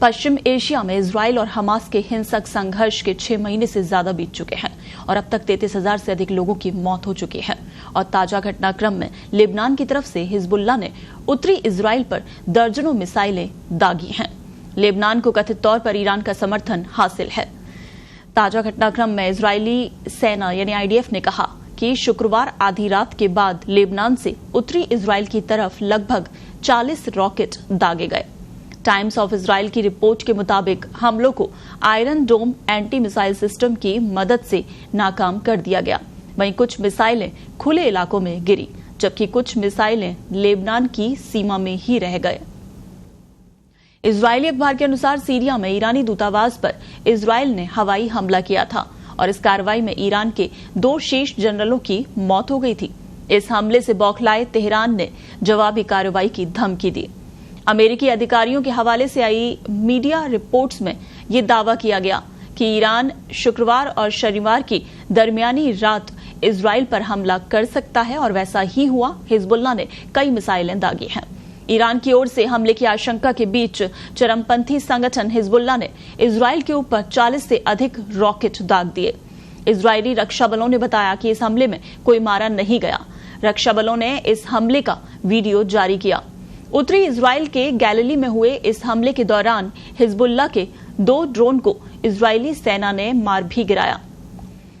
पश्चिम Asia में Israel और Hamas के हिंसक संघर्ष के 6 महीने से ज्यादा बीत चुके हैं और अब तक 33,000 से अधिक लोगों की मौत हो चुकी है। और ताजा घटनाक्रम में लेबनान की तरफ से हिजबुल्लाह ने उत्तरी इजराइल पर दर्जनों मिसाइलें दागी हैं। लेबनान को कथित तौर पर ईरान का समर्थन हासिल है। ताजा घटनाक्रम में इजरायली सेना यानी IDF ने कहा कि शुक्रवार आधी रात के बाद लेबनान से उत्तरी इजराइल की तरफ लगभग 40 रॉकेट दागे गए। टाइम्स ऑफ इजराइल की रिपोर्ट के मुताबिक हमलों को आयरन डोम एंटी मिसाइल सिस्टम की मदद से नाकाम कर दिया गया। वहीं कुछ मिसाइलें खुले इलाकों में गिरी, जबकि कुछ मिसाइलें लेबनान की सीमा में ही रह गए। इजरायली अखबार के अनुसार सीरिया में ईरानी दूतावास पर इजराइल ने हवाई हमला किया था और इस कार्रवाई में ईरान के 2 शीर्ष जनरलों की मौत हो गई थी। इस हमले से बौखलाए तेहरान ने जवाबी कार्रवाई की धमकी दी। अमेरिकी अधिकारियों के हवाले से आई मीडिया रिपोर्ट्स में ये दावा किया गया कि ईरान शुक्रवार और शनिवार की दरमियानी रात इजराइल पर हमला कर सकता है और वैसा ही हुआ। हिजबुल्लाह ने कई मिसाइलें दागी हैं। ईरान की ओर से हमले की आशंका के बीच चरमपंथी संगठन हिजबुल्लाह ने इजराइल के ऊपर 40 से अधिक रॉकेट दाग दिए। इजरायली रक्षा बलों ने बताया कि इस हमले में कोई मारा नहीं गया। रक्षा बलों ने इस हमले का वीडियो जारी किया। उत्तरी इजराइल के गैलिली में हुए इस हमले के दौरान हिजबुल्लाह के 2 ड्रोन को इजरायली सेना ने मार भी गिराया।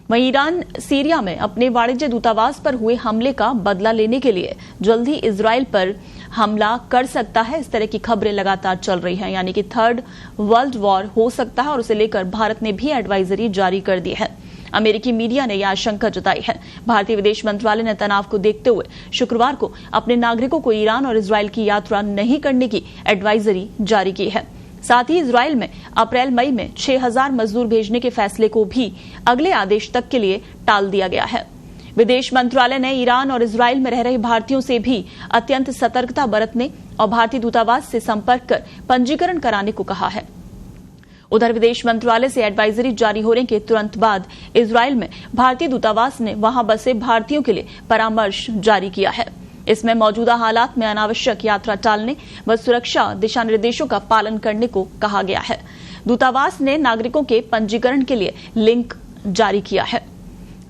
वहीं ईरान सीरिया में अपने वाणिज्य दूतावास पर हुए हमले का बदला लेने के लिए जल्द ही इजराइल पर हमला कर सकता है। इस तरह की खबरें लगातार चल रही हैं, यानी कि 3rd वर्ल्ड वॉर हो सकता है और उसे लेकर भारत ने भी एडवाइजरी जारी कर दी है। अमेरिकी मीडिया ने यह आशंका जताई है। भारतीय विदेश मंत्रालय ने तनाव को देखते हुए शुक्रवार को अपने नागरिकों को ईरान और इजराइल की यात्रा नहीं करने की एडवाइजरी जारी की है। साथ ही इजराइल में अप्रैल-मई में 6,000 मजदूर भेजने के फैसले को भी अगले आदेश तक के लिए टाल दिया गया है। विदेश मंत्रालय ने ईरान और इजराइल में रह रहे भारतीयों से भी अत्यंत सतर्कता बरतने और भारतीय दूतावास से संपर्क कर पंजीकरण कराने को कहा है। उधर विदेश मंत्रालय से एडवाइजरी जारी होने के तुरंत बाद इजराइल में भारतीय दूतावास ने वहां बसे भारतीयों के लिए परामर्श जारी किया है। इसमें मौजूदा हालात में अनावश्यक यात्रा टालने व सुरक्षा दिशा निर्देशों का पालन करने को कहा गया है। दूतावास ने नागरिकों के पंजीकरण के लिए लिंक जारी किया है।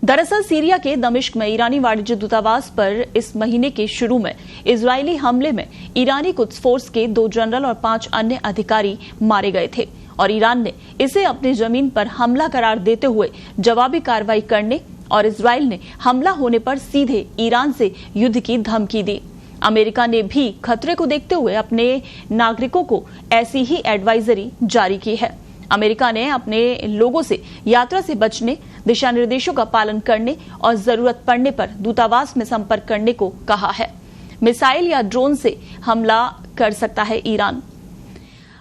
दरअसल सीरिया के दमिश्क में ईरानी वाणिज्य दूतावास पर इस महीने के शुरू में इजरायली हमले में ईरानी कुद्स फोर्स के 2 जनरल और 5 अन्य अधिकारी मारे गए थे और ईरान ने इसे अपनी जमीन पर हमला करार देते हुए जवाबी कार्रवाई करने और इजराइल ने हमला होने पर सीधे ईरान से युद्ध की धमकी दी। अमेरिका ने भी खतरे को देखते हुए अपने नागरिकों को ऐसी ही एडवाइजरी जारी की है। अमेरिका ने अपने लोगों से यात्रा से बचने, दिशा निर्देशों का पालन करने और जरूरत पड़ने पर दूतावास में संपर्क करने को कहा है। मिसाइल या ड्रोन से हमला कर सकता है ईरान।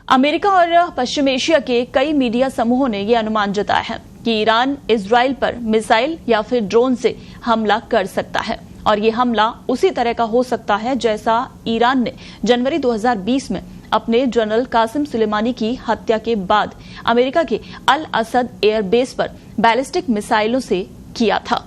अमेरिका और पश्चिम एशिया के कई मीडिया समूहों ने यह अनुमान जताया है कि ईरान इजराइल पर मिसाइल या फिर ड्रोन से हमला कर सकता है और ये हमला उसी तरह का हो सकता है जैसा ईरान ने जनवरी 2020 में अपने जनरल कासिम सुलेमानी की हत्या के बाद अमेरिका के अल असद एयरबेस पर बैलिस्टिक मिसाइलों से किया था।